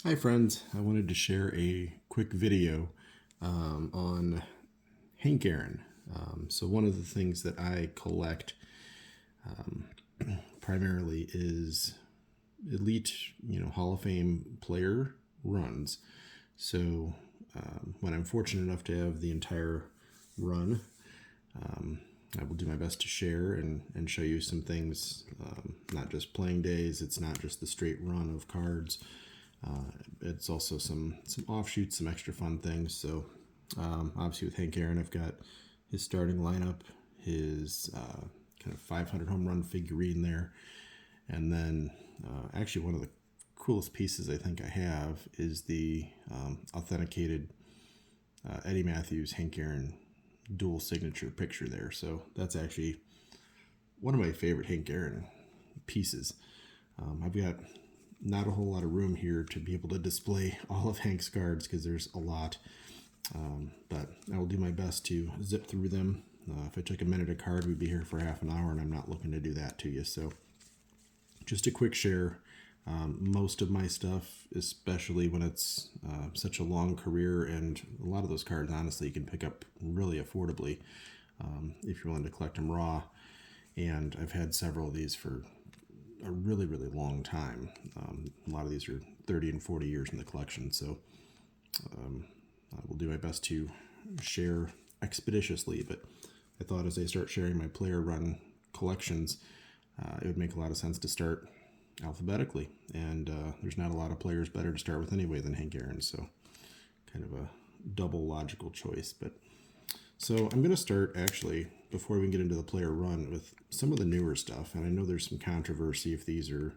Hi friends, I wanted to share a quick video on Hank Aaron. So one of the things that I collect primarily is elite, Hall of Fame player runs. So when I'm fortunate enough to have the entire run, I will do my best to share and show you some things, not just playing days. It's not just the straight run of cards. It's also some offshoots, some extra fun things. So obviously with Hank Aaron, I've got his starting lineup, his kind of 500 home run figurine there. And then actually one of the coolest pieces I think I have is the authenticated Eddie Matthews Hank Aaron dual signature picture there. So that's actually one of my favorite Hank Aaron pieces. I've got not a whole lot of room here to be able to display all of Hank's cards because there's a lot, but I will do my best to zip through them. If I took a minute a card, we'd be here for half an hour, and I'm not looking to do that to you. So just a quick share. Most of my stuff, especially when it's such a long career, and a lot of those cards, honestly, you can pick up really affordably if you're willing to collect them raw. And I've had several of these for a really, really long time. A lot of these are 30 and 40 years in the collection. So I will do my best to share expeditiously, but I thought as I start sharing my player run collections, it would make a lot of sense to start alphabetically, and there's not a lot of players better to start with anyway than Hank Aaron, so kind of a double logical choice. But so I'm going to start, actually, before we get into the player run, with some of the newer stuff. And I know there's some controversy if these are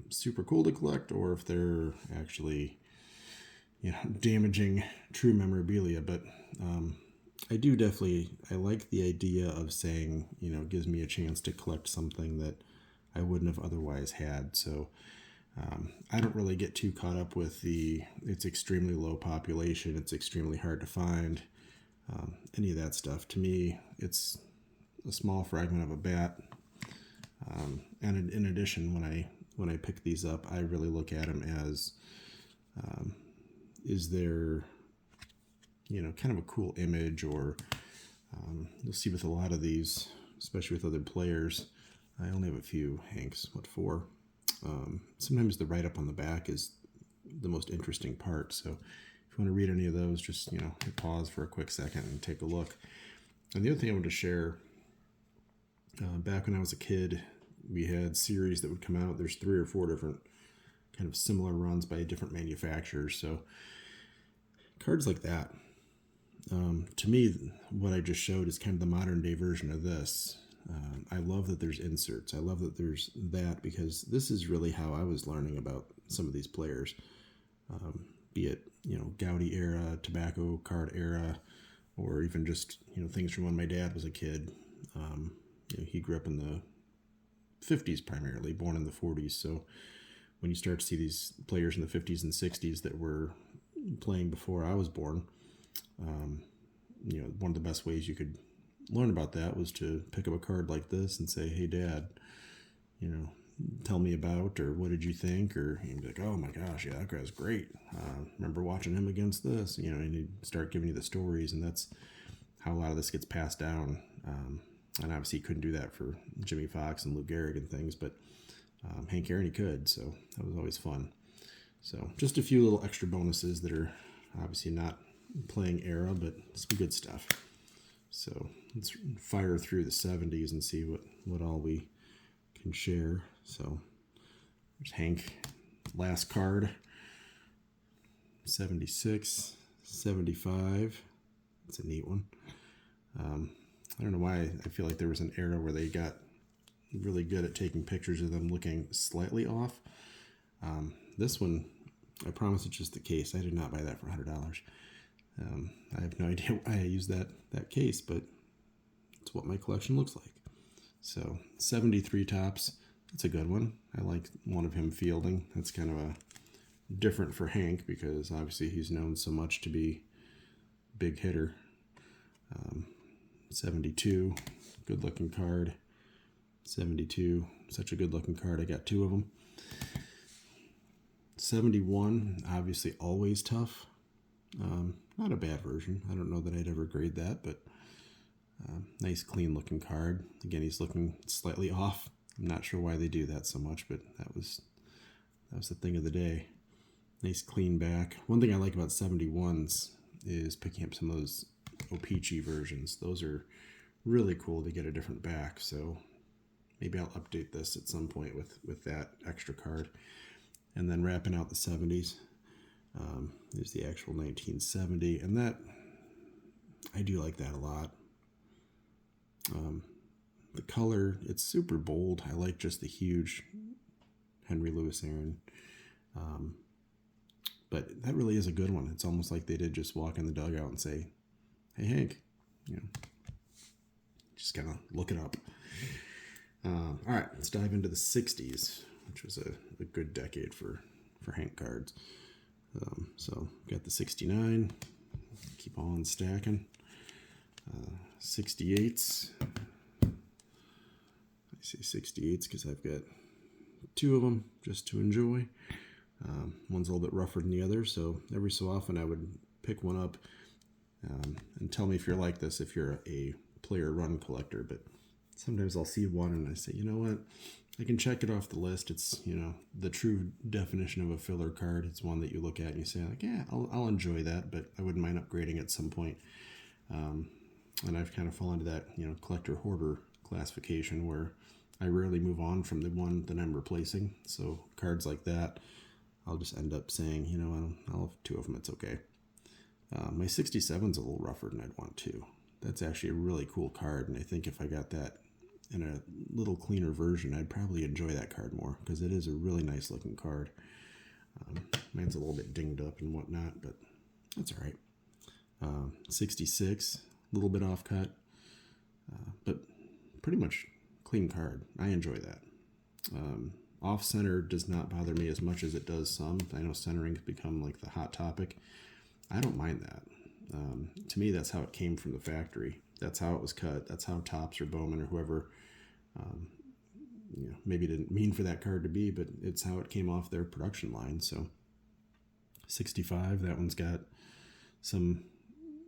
super cool to collect, or if they're actually damaging true memorabilia. But I do definitely, I like the idea of saying, it gives me a chance to collect something that I wouldn't have otherwise had. So I don't really get too caught up with it's extremely low population, it's extremely hard to find, any of that stuff. To me, it's a small fragment of a bat. And in addition, when I pick these up, I really look at them as, is there, kind of a cool image, or you'll see with a lot of these, especially with other players. I only have a few Hanks, 4? Sometimes the write-up on the back is the most interesting part. So if you want to read any of those, just, hit pause for a quick second and take a look. And the other thing I wanted to share, back when I was a kid, we had series that would come out. There's 3 or 4 different kind of similar runs by different manufacturers. So cards like that, to me, what I just showed is kind of the modern day version of this. I love that there's inserts. I love that there's that, because this is really how I was learning about some of these players, be it, Gaudy era, tobacco card era, or even just, things from when my dad was a kid. He grew up in the 50s primarily, born in the 40s. So when you start to see these players in the 50s and 60s that were playing before I was born, one of the best ways you could learn about that was to pick up a card like this and say, hey Dad, tell me about, or what did you think? Or you'd be like, oh my gosh, yeah, that guy's great, remember watching him against this, and he'd start giving you the stories. And that's how a lot of this gets passed down. And obviously you couldn't do that for Jimmy Fox and Lou Gehrig and things, but Hank Aaron, he could, so that was always fun. So just a few little extra bonuses that are obviously not playing era, but some good stuff. So let's fire through the 70s and see what all we can share. So there's Hank, last card, 76, 75. That's a neat one. I don't know why I feel like there was an era where they got really good at taking pictures of them looking slightly off. This one, I promise it's just the case. I did not buy that for $100. I have no idea why I used that case, but it's what my collection looks like. So 73 tops. That's a good one. I like one of him fielding. That's kind of a different for Hank, because obviously he's known so much to be a big hitter. 72, good looking card. 72, such a good looking card. I got 2 of them. 71, obviously always tough. Not a bad version. I don't know that I'd ever grade that, but nice clean looking card. Again, he's looking slightly off. I'm not sure why they do that so much, but that was the thing of the day. Nice clean back. One thing I like about 71s is picking up some of those O-Pee-Chee versions. Those are really cool to get a different back, so maybe I'll update this at some point with that extra card. And then wrapping out the 70s. There's the actual 1970, and that, I do like that a lot. The color, it's super bold. I like just the huge Henry Louis Aaron. But that really is a good one. It's almost like they did just walk in the dugout and say, hey, Hank, just kind of look it up. All right, let's dive into the 60s, which was a good decade for Hank cards. So got the 69, keep on stacking. 68s. I say 68s because I've got two of them just to enjoy. One's a little bit rougher than the other, so every so often I would pick one up and tell me if you're like this, if you're a player run collector. But sometimes I'll see one and I say, you know what, I can check it off the list. It's, the true definition of a filler card. It's one that you look at and you say, like, yeah, I'll enjoy that, but I wouldn't mind upgrading at some point. And I've kind of fallen into that, collector hoarder classification where I rarely move on from the one that I'm replacing. So cards like that, I'll just end up saying, I'll have two of them. It's okay. My 67's a little rougher than I'd want to. That's actually a really cool card, and I think if I got that in a little cleaner version, I'd probably enjoy that card more because it is a really nice looking card. Mine's a little bit dinged up and whatnot, but that's all right. 66, a little bit off cut, but pretty much clean card. I enjoy that. Off center does not bother me as much as it does some. I know centering has become like the hot topic. I don't mind that. To me, that's how it came from the factory. That's how it was cut. That's how Topps or Bowman or whoever, maybe didn't mean for that card to be, but it's how it came off their production line. So 65, that one's got some,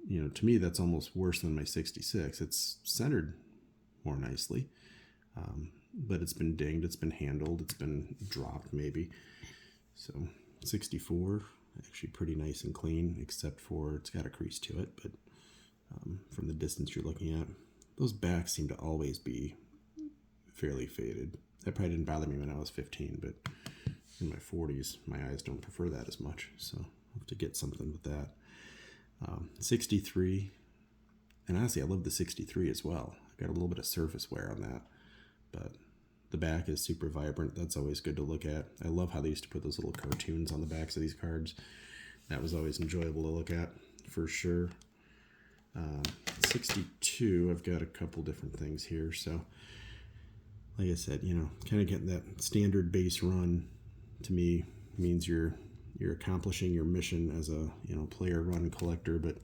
to me, that's almost worse than my 66. It's centered more nicely, but it's been dinged, it's been handled, it's been dropped maybe. So 64, actually pretty nice and clean, except for it's got a crease to it, but from the distance you're looking at, those backs seem to always be fairly faded. That probably didn't bother me when I was 15, but in my 40s, my eyes don't prefer that as much, so I'll have to get something with that. 63, and honestly, I love the 63 as well. I got a little bit of surface wear on that, but the back is super vibrant. That's always good to look at. I love how they used to put those little cartoons on the backs of these cards. That was always enjoyable to look at, for sure. 62, I've got a couple different things here. So, like I said, kind of getting that standard base run to me means you're accomplishing your mission as a player run collector. But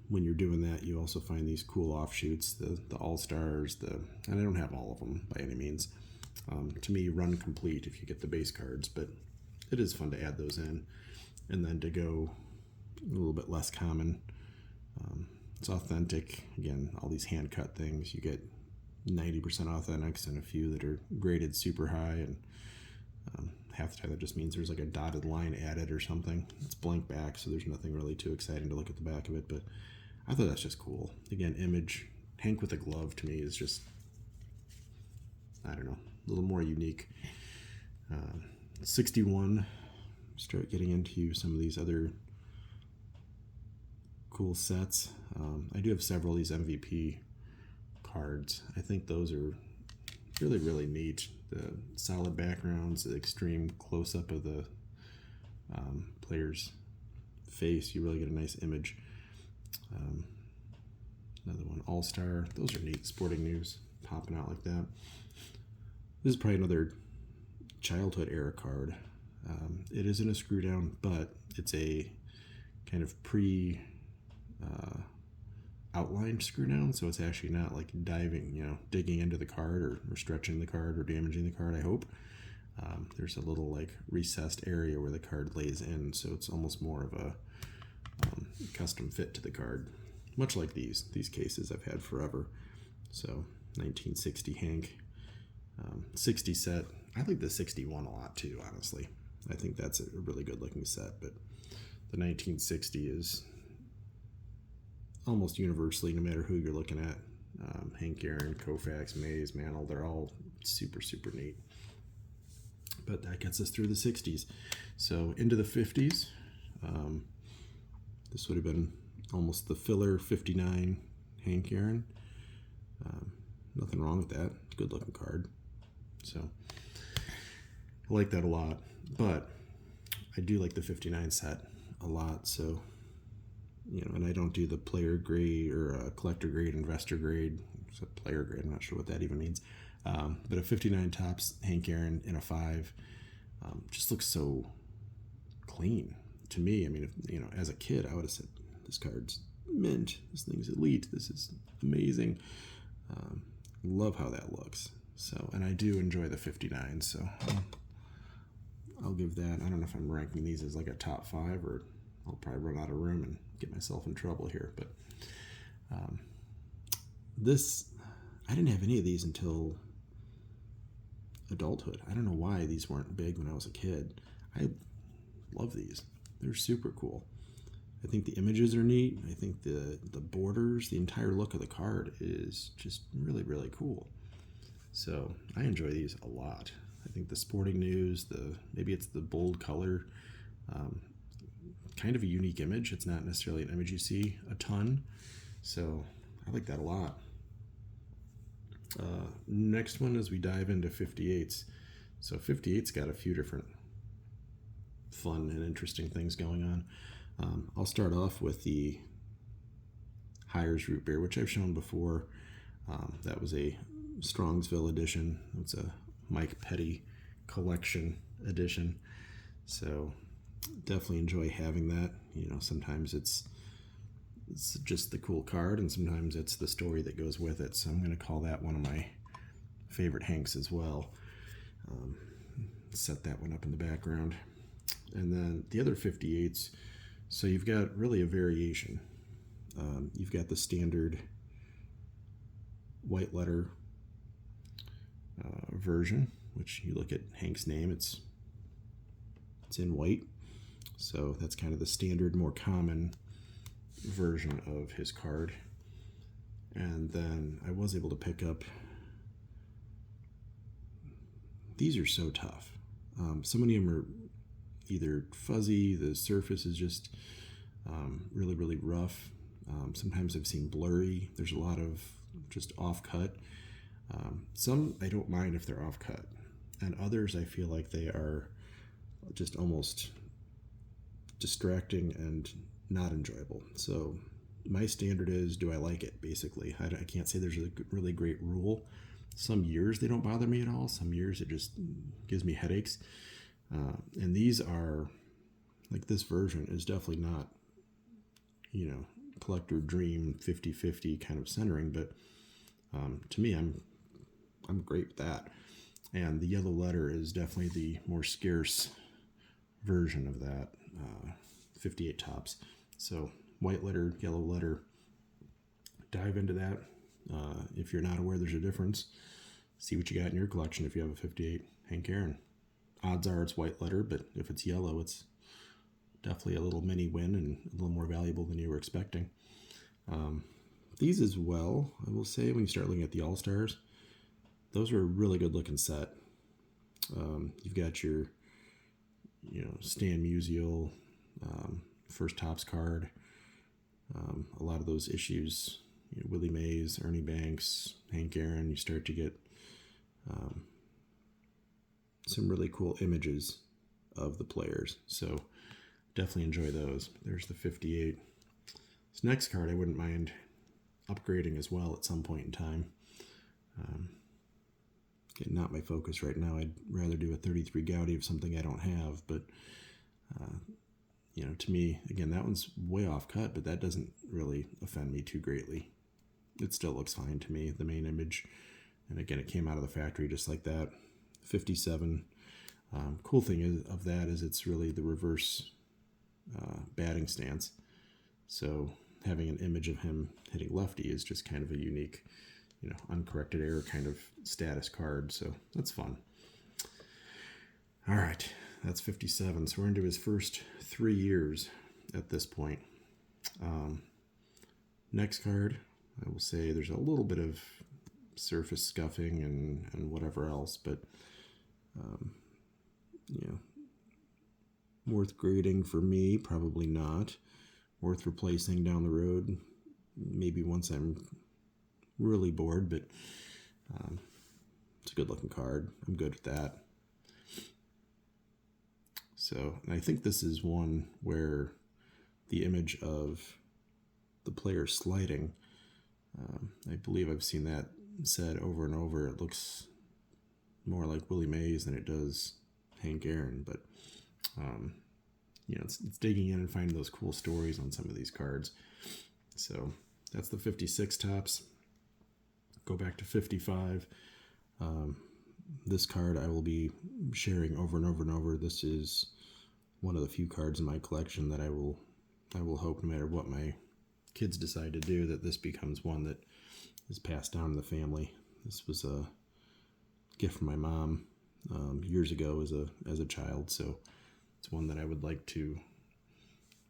when you're doing that, you also find these cool offshoots, the all-stars, and I don't have all of them by any means. To me, run complete if you get the base cards, but it is fun to add those in. And then to go a little bit less common, it's authentic. Again, all these hand-cut things, you get 90% authentics and a few that are graded super high, and half the time that just means there's like a dotted line added or something. It's blank back, so there's nothing really too exciting to look at the back of it, but I thought that's just cool. Again, image, Hank with a glove to me is just, I don't know, a little more unique. 61, start getting into some of these other cool sets. I do have several of these MVP cards. I think those are really, really neat. The solid backgrounds, the extreme close-up of the player's face, you really get a nice image. Another one, All-Star. Those are neat. Sporting News popping out like that. This is probably another childhood era card. It isn't a screw down, but it's a kind of outlined screw down, so it's actually not like digging into the card or stretching the card or damaging the card, I hope. There's a little like recessed area where the card lays in, so it's almost more of a custom fit to the card, much like these cases I've had forever. So 1960 Hank, 60 set. I like the 61 a lot too, honestly. I think that's a really good looking set, but the 1960 is almost universally, no matter who you're looking at, Hank Aaron, Koufax, Mays, Mantle, they're all super, super neat. But that gets us through the 60s. So into the 50s, this would have been almost the filler 59 Hank Aaron. Nothing wrong with that. Good looking card. So I like that a lot. But I do like the 59 set a lot. So, and I don't do the player grade or collector grade, investor grade. It's a player grade. I'm not sure what that even means. But a 59 tops Hank Aaron in a 5 just looks so clean to me. I mean, as a kid, I would have said, this card's mint. This thing's elite. This is amazing. Love how that looks. So, and I do enjoy the 59. So I'll give that. I don't know if I'm ranking these as like a top 5, or I'll probably run out of room and get myself in trouble here. But this, I didn't have any of these until adulthood. I don't know why these weren't big when I was a kid. I love these. They're super cool. I think the images are neat. I think the borders, the entire look of the card is just really, really cool. So I enjoy these a lot. I think the sporting news, maybe it's the bold color, kind of a unique image. It's not necessarily an image you see a ton. So I like that a lot. Next one is we dive into 58s. So 58's got a few different fun and interesting things going on. I'll start off with the Hires Root Beer, which I've shown before. That was a Strongsville edition. It's a Mike Petty collection edition. So definitely enjoy having that. Sometimes it's just the cool card, and sometimes it's the story that goes with it. So I'm going to call that one of my favorite Hanks as well. Set that one up in the background. And then the other 58s, so you've got really a variation. You've got the standard white letter version, which you look at Hank's name, it's in white. So that's kind of the standard, more common version of his card. And then I was able to pick up, these are so tough. So many of them are either fuzzy, the surface is just really, really rough. Sometimes I've seen blurry. There's a lot of just off-cut. Some I don't mind if they're off-cut, and others I feel like they are just almost distracting and not enjoyable. So my standard is, do I like it, basically. I can't say there's a really great rule. Some years they don't bother me at all. Some years it just gives me headaches. And these are, like, this version is definitely not, collector dream 50-50 kind of centering, but to me, I'm great with that. And the yellow letter is definitely the more scarce version of that 58 tops. So white letter, yellow letter, dive into that. If you're not aware there's a difference, see what you got in your collection if you have a 58 Hank Aaron. Odds are it's white letter, but if it's yellow, it's definitely a little mini win and a little more valuable than you were expecting. These as well, I will say, when you start looking at the All-Stars, those are a really good looking set. You've got your, Stan Musial, first tops card, a lot of those issues, Willie Mays, Ernie Banks, Hank Aaron. You start to get some really cool images of the players. So definitely enjoy those. There's the 58. This next card I wouldn't mind upgrading as well at some point in time. Again, not my focus right now. I'd rather do a 33 Gaudy of something I don't have, but to me, again, that one's way off cut, but that doesn't really offend me too greatly. It still looks fine to me, the main image. And again, it came out of the factory just like that. 57 Cool thing of that is it's really the reverse batting stance. So having an image of him hitting lefty is just kind of a unique, uncorrected error kind of status card. So that's fun. All right, that's 57. So we're into his first 3 years at this point. Next card, I will say there's a little bit of surface scuffing and whatever else, but worth grading for me, probably not. Worth replacing down the road, maybe once I'm really bored, but it's a good looking card. I'm good with that. So, and I think this is one where the image of the player sliding, I believe I've seen that said over and over. It looks more like Willie Mays than it does Hank Aaron, but it's digging in and finding those cool stories on some of these cards. So that's the 56 tops. Go back to 55. This card I will be sharing over and over and over. This is one of the few cards in my collection that I will hope, no matter what my kids decide to do, that this becomes one that is passed down in the family. This was a gift from my mom years ago as a child, so it's one that I would like to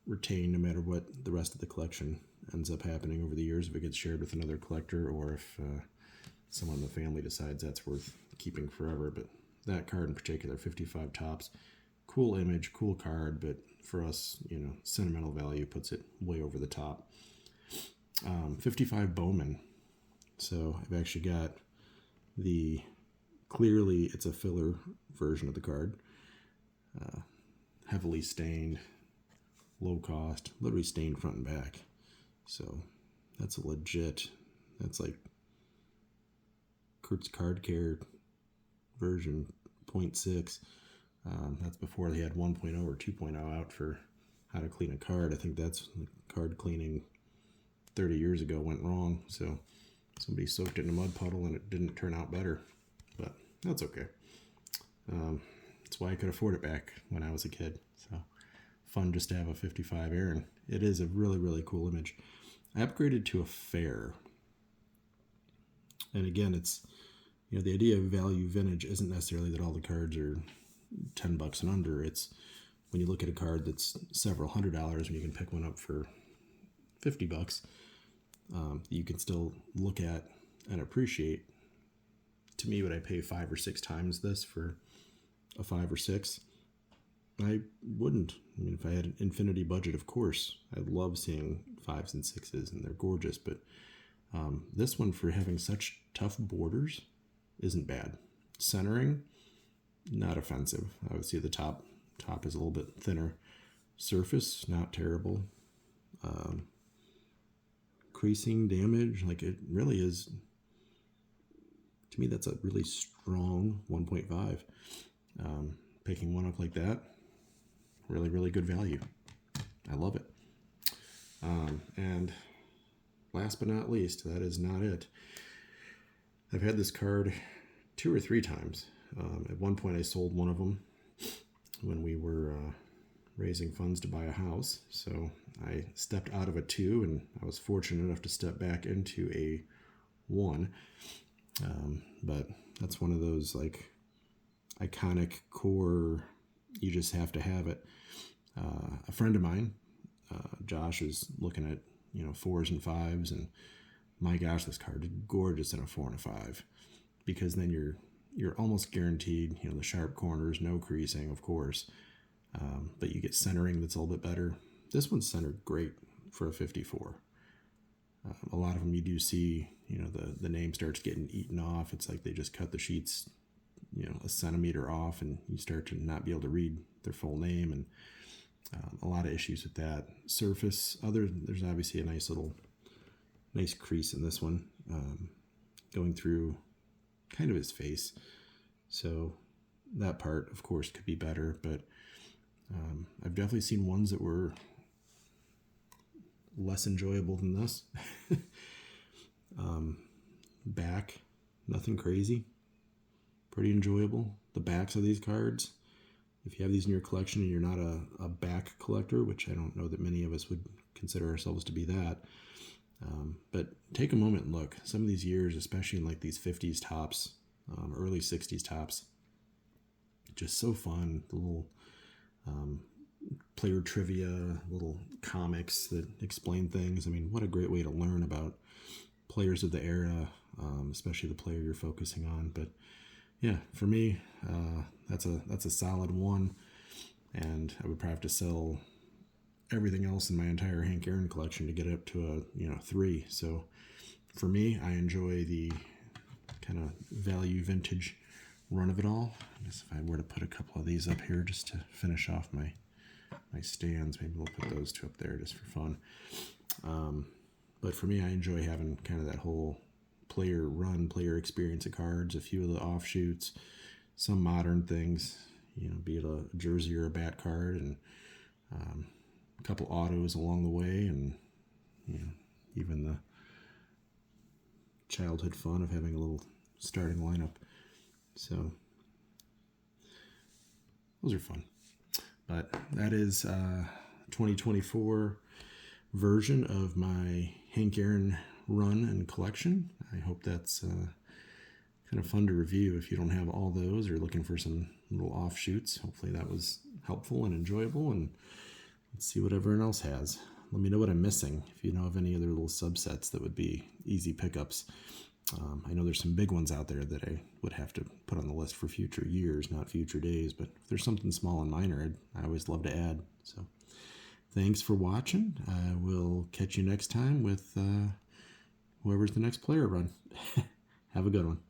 retain no matter what the rest of the collection ends up happening over the years, if it gets shared with another collector or if someone in the family decides that's worth keeping forever. But that card in particular, 55 tops, cool image, cool card, but for us, sentimental value puts it way over the top. 55 Bowman. So I've actually got clearly it's a filler version of the card. Heavily stained, low cost, literally stained front and back. So that's that's like Kurt's Card Care version 0.6. That's before they had 1.0 or 2.0 out for how to clean a card. I think that's card cleaning 30 years ago went wrong. So somebody soaked it in a mud puddle and it didn't turn out better. But that's okay. That's why I could afford it back when I was a kid. So fun just to have a 55 Aaron. It is a really, really cool image. I upgraded to a fair. And again, it's, the idea of value vintage isn't necessarily that all the cards are $10 and under. It's when you look at a card that's several $100s and you can pick one up for $50, you can still look at and appreciate. To me, would I pay 5 or 6 times this for a 5 or 6? I wouldn't. If I had an infinity budget, of course, I love seeing 5s and 6s, and they're gorgeous. But this one, for having such tough borders, isn't bad. Centering, not offensive. I would say the top is a little bit thinner. Surface, not terrible. Creasing damage, like it really is. To me, that's a really strong 1.5. Picking one up like that, really, really good value. I love it. And last but not least, that is not it. I've had this card 2 or 3 times. At one point, I sold one of them when we were raising funds to buy a house. So I stepped out of a 2, and I was fortunate enough to step back into a 1. But that's one of those like iconic core, you just have to have it. A friend of mine, Josh, is looking at 4s and 5s, and my gosh, this card is gorgeous in a 4 and a 5, because then you're almost guaranteed the sharp corners, no creasing, of course, but you get centering that's a little bit better. This one's centered great for a 54. A lot of them you do see, the name starts getting eaten off. It's like they just cut the sheets, a centimeter off, and you start to not be able to read their full name, and a lot of issues with that. Surface, there's obviously a nice crease in this one, going through kind of his face. So that part, of course, could be better, but I've definitely seen ones that were less enjoyable than this. Back, nothing crazy. Pretty enjoyable. The backs of these cards, if you have these in your collection and you're not a back collector, which I don't know that many of us would consider ourselves to be that, but take a moment and look. Some of these years, especially in like these 50s tops, early 60s tops, just so fun. The little player trivia, little comics that explain things. I mean, what a great way to learn about players of the era, especially the player you're focusing on. But yeah, for me, that's a solid 1, and I would probably have to sell everything else in my entire Hank Aaron collection to get up to a 3. So for me, I enjoy the kind of value vintage run of it all. I guess if I were to put a couple of these up here just to finish off my stands, maybe we'll put those 2 up there just for fun. But for me, I enjoy having kind of that whole player experience of cards, a few of the offshoots, some modern things, be it a jersey or a bat card, and a couple autos along the way, and even the childhood fun of having a little starting lineup. So those are fun. But that is 2024 version of my Hank Aaron run and collection. I hope that's kind of fun to review if you don't have all those or looking for some little offshoots. Hopefully that was helpful and enjoyable, and let's see what everyone else has. Let me know what I'm missing. If you know of any other little subsets that would be easy pickups. I know there's some big ones out there that I would have to put on the list for future years, not future days, but if there's something small and minor, I always love to add. So thanks for watching. I will catch you next time with whoever's the next player run. Have a good one.